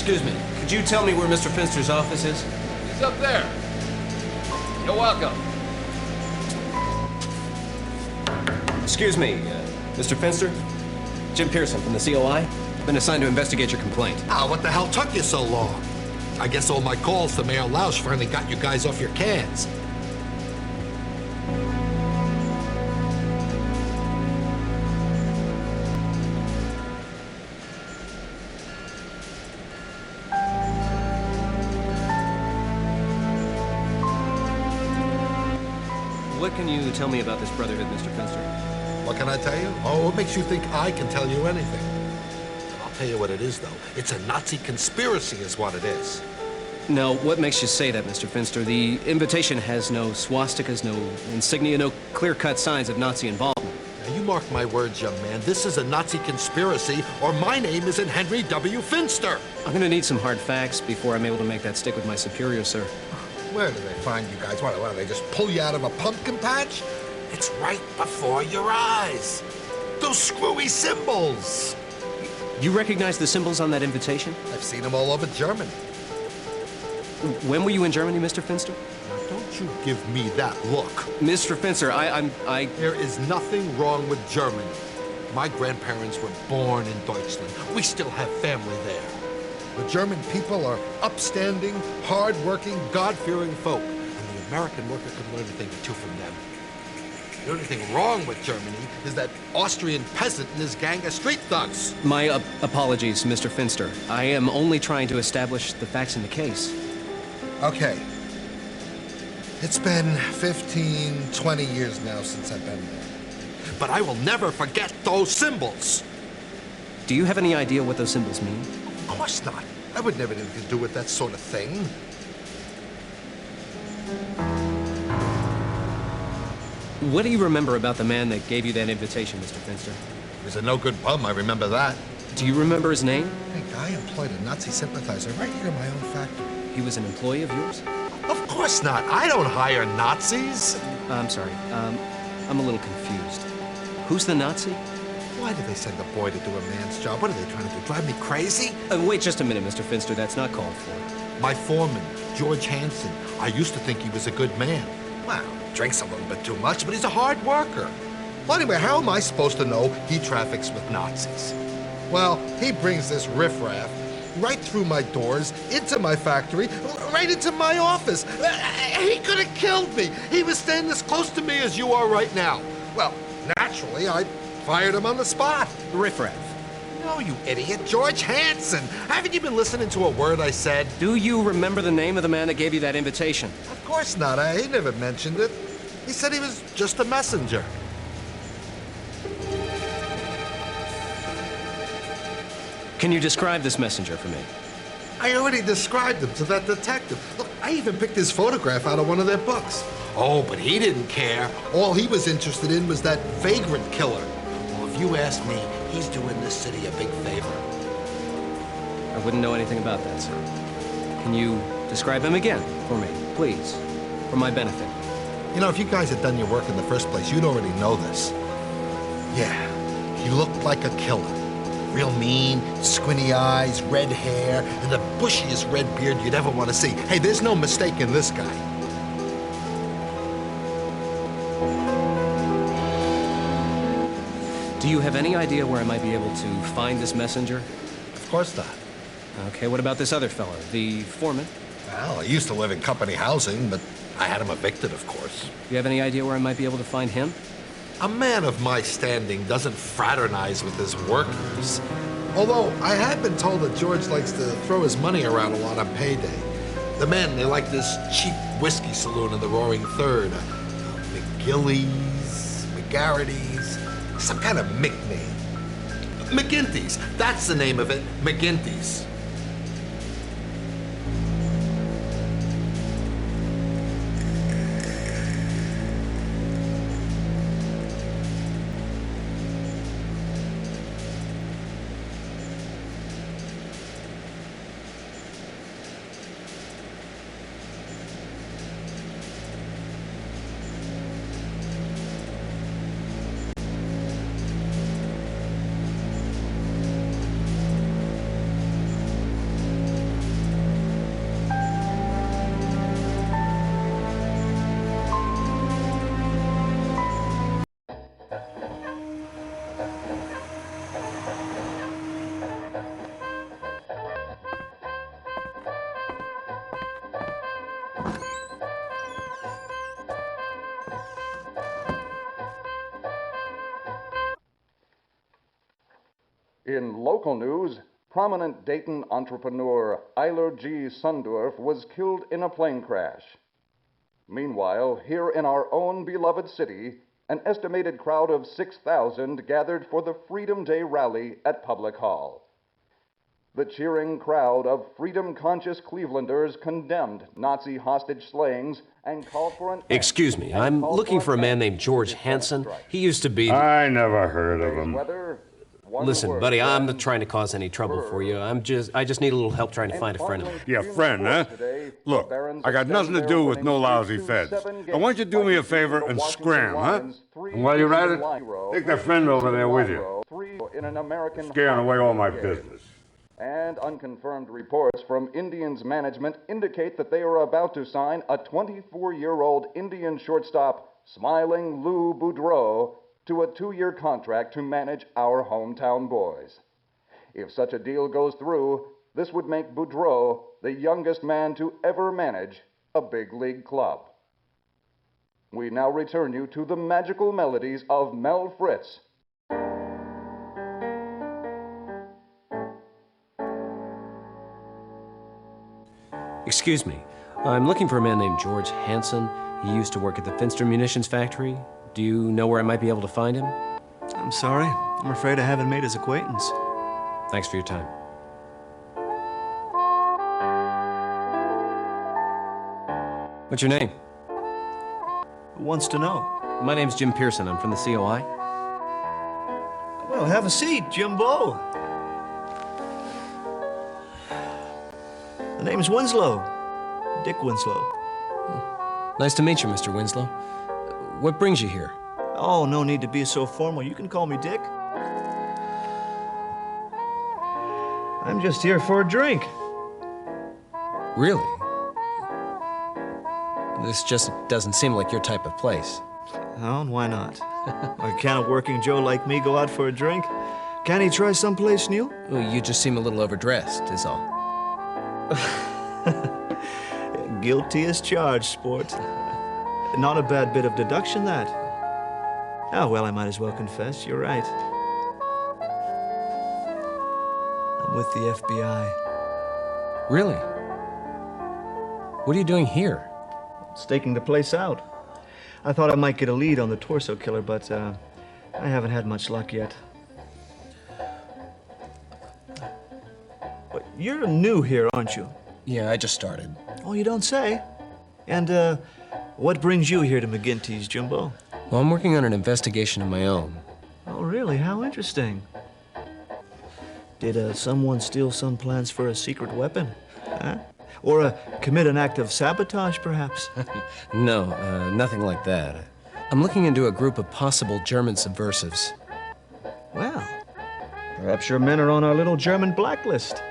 Excuse me, could you tell me where Mr. Finster's office is? He's up there. You're welcome. Excuse me, Mr. Finster? Jim Pearson from the COI. Been assigned to investigate your complaint. Ah, what the hell took you so long? I guess all my calls to Mayor Lausch finally got you guys off your cans. What can you tell me about this Brotherhood, Mr. Finster? What can I tell you? Oh, what makes you think I can tell you anything? I'll tell you what it is, though. It's a Nazi conspiracy is what it is. No, what makes you say that, Mr. Finster? The invitation has no swastikas, no insignia, no clear-cut signs of Nazi involvement. Now, you mark my words, young man. This is a Nazi conspiracy, or my name isn't Henry W. Finster. I'm gonna need some hard facts before I'm able to make that stick with my superior, sir. Where do they find you guys? What, do they just pull you out of a pumpkin patch? It's right before your eyes. Those screwy symbols. You recognize the symbols on that invitation? I've seen them all over Germany. When were you in Germany, Mr. Finster? Now, don't you give me that look. Mr. Finster, I... There is nothing wrong with Germany. My grandparents were born in Deutschland. We still have family there. The German people are upstanding, hard-working, God-fearing folk. And the American worker can learn a thing or two from them. The only thing wrong with Germany is that Austrian peasant and his gang of street thugs. My apologies, Mr. Finster. I am only trying to establish the facts in the case. Okay. It's been 15, 20 years now since I've been there. But I will never forget those symbols. Do you have any idea what those symbols mean? Of course not. I would never have anything to do with that sort of thing. What do you remember about the man that gave you that invitation, Mr. Finster? He was a no-good bum, I remember that. Do you remember his name? Hey, guy employed a Nazi sympathizer right here in my own factory. He was an employee of yours? Of course not. I don't hire Nazis. I'm sorry. I'm a little confused. Who's the Nazi? Why did they send a boy to do a man's job? What are they trying to do, drive me crazy? Wait just a minute, Mr. Finster. That's not called for. My foreman, George Hansen. I used to think he was a good man. Well, drinks a little bit too much, but he's a hard worker. Well, anyway, how am I supposed to know he traffics with Nazis? Well, he brings this riffraff right through my doors, into my factory, right into my office. He could have killed me. He was standing as close to me as you are right now. Well, naturally, I fired him on the spot. Riffraff. No, you idiot. George Hansen. Haven't you been listening to a word I said? Do you remember the name of the man that gave you that invitation? Of course not. He never mentioned it. He said he was just a messenger. Can you describe this messenger for me? I already described him to that detective. Look, I even picked his photograph out of one of their books. Oh, but he didn't care. All he was interested in was that vagrant killer. Well, if you ask me, he's doing this city a big favor. I wouldn't know anything about that, sir. Can you describe him again for me, please? For my benefit. You know, if you guys had done your work in the first place, you'd already know this. Yeah, he looked like a killer. Real mean, squinty eyes, red hair, and the bushiest red beard you'd ever want to see. Hey, there's no mistaking this guy. Do you have any idea where I might be able to find this messenger? Of course not. Okay, what about this other fella, the foreman? Well, I used to live in company housing, but I had him evicted, of course. Do you have any idea where I might be able to find him? A man of my standing doesn't fraternize with his workers. Although, I have been told that George likes to throw his money around a lot on payday. The men, they like this cheap whiskey saloon in the Roaring Third. McGilly's, McGarrity's, some kind of Mick name. McGinty's, that's the name of it, McGinty's. In local news, prominent Dayton entrepreneur Eiler G. Sundorf was killed in a plane crash. Meanwhile, here in our own beloved city, an estimated crowd of 6,000 gathered for the Freedom Day rally at Public Hall. The cheering crowd of freedom-conscious Clevelanders condemned Nazi hostage slayings and called for an... Excuse me, I'm looking for a man named George Hansen. He used to be... I never heard of him. Listen, buddy, I'm not trying to cause any trouble for you. I just need a little help trying to find a friend of mine. Yeah, friend, huh? Look, I got nothing to do with no lousy feds. Now, why don't you do me a favor and scram, huh? And while you're at it, take that friend over there with you. Scaring away all my business. And unconfirmed reports from Indians management indicate that they are about to sign a 24-year-old Indian shortstop, Smiling Lou Boudreau, to a 2-year contract to manage our hometown boys. If such a deal goes through, this would make Boudreau the youngest man to ever manage a big league club. We now return you to the magical melodies of Mel Fritz. Excuse me, I'm looking for a man named George Hansen. He used to work at the Finster Munitions Factory. Do you know where I might be able to find him? I'm sorry. I'm afraid I haven't made his acquaintance. Thanks for your time. What's your name? Who wants to know? My name's Jim Pearson. I'm from the COI. Well, have a seat, Jimbo. The name's Winslow. Dick Winslow. Nice to meet you, Mr. Winslow. What brings you here? Oh, no need to be so formal. You can call me Dick. I'm just here for a drink. Really? This just doesn't seem like your type of place. Oh, and why not? Why can't a working Joe like me go out for a drink? Can't he try someplace new? Well, you just seem a little overdressed, is all. Guilty as charged, sport. Not a bad bit of deduction, that. Oh, well, I might as well confess. You're right. I'm with the FBI. Really? What are you doing here? Staking the place out. I thought I might get a lead on the torso killer, but I haven't had much luck yet. But you're new here, aren't you? Yeah, I just started. Oh, you don't say. And what brings you here to McGinty's, Jimbo? Well, I'm working on an investigation of my own. Oh, really? How interesting. Did someone steal some plans for a secret weapon? Huh? Or commit an act of sabotage, perhaps? No, nothing like that. I'm looking into a group of possible German subversives. Well, perhaps your men are on our little German blacklist.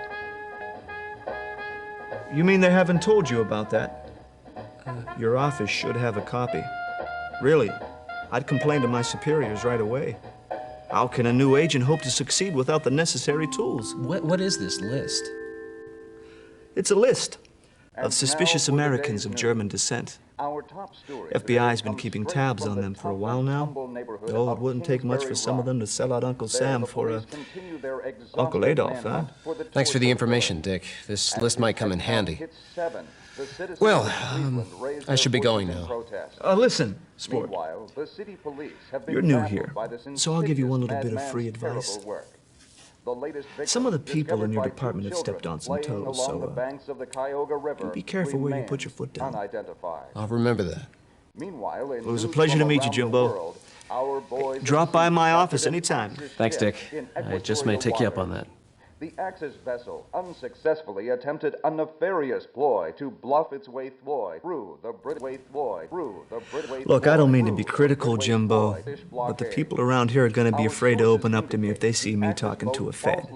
You mean they haven't told you about that? Your office should have a copy. Really, I'd complain to my superiors right away. How can a new agent hope to succeed without the necessary tools? What is this list? It's a list of suspicious Americans of German descent. FBI's been keeping tabs on them for a while now. Oh, it wouldn't take much for some of them to sell out Uncle Sam for Uncle Adolf, huh? Thanks for the information, Dick. This list might come in handy. Well, I should be going now. Listen, sport. You're new here, so I'll give you one little bit of free advice. Some of the people in your department have stepped on some toes, so you be careful where you put your foot down. I'll remember that. It was a pleasure to meet you, Jimbo. Drop by my office anytime. Thanks, Dick. I just may take you up on that. The Axis vessel unsuccessfully attempted a nefarious ploy to bluff its way through the British. Look, I don't mean to be critical, Jimbo, but the people around here are going to be afraid to open up to me if they see me talking to a Fed.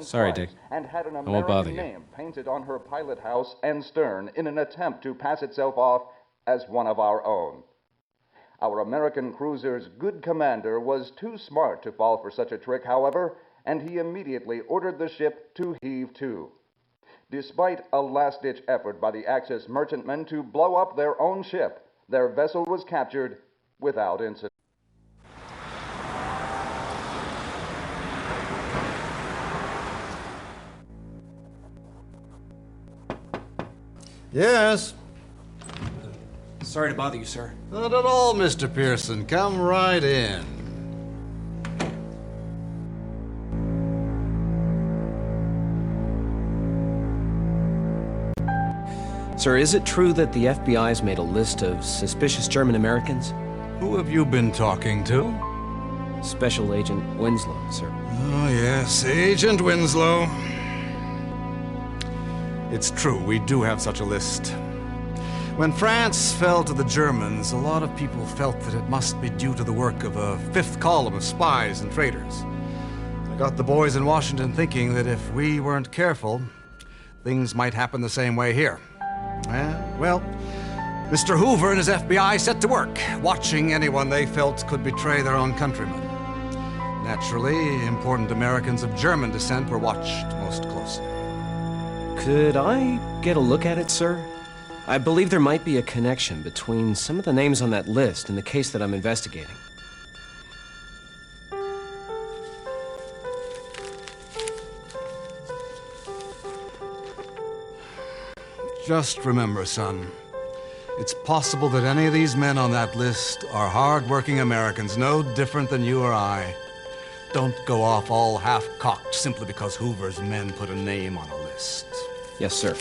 Sorry, Dick. I won't bother you. Name painted on her pilot house and stern in an attempt to pass itself off as one of our own. Our American cruiser's good commander was too smart to fall for such a trick, however, and he immediately ordered the ship to heave to. Despite a last-ditch effort by the Axis merchantmen to blow up their own ship, their vessel was captured without incident. Yes? Sorry to bother you, sir. Not at all, Mr. Pearson. Come right in. Sir, is it true that the FBI's made a list of suspicious German Americans? Who have you been talking to? Special Agent Winslow, sir. Oh, yes, Agent Winslow. It's true, we do have such a list. When France fell to the Germans, a lot of people felt that it must be due to the work of a fifth column of spies and traitors. I got the boys in Washington thinking that if we weren't careful, things might happen the same way here. Well, Mr. Hoover and his FBI set to work, watching anyone they felt could betray their own countrymen. Naturally, important Americans of German descent were watched most closely. Could I get a look at it, sir? I believe there might be a connection between some of the names on that list and the case that I'm investigating. Just remember, son, it's possible that any of these men on that list are hard-working Americans, no different than you or I. Don't go off all half-cocked simply because Hoover's men put a name on a list. Yes, sir.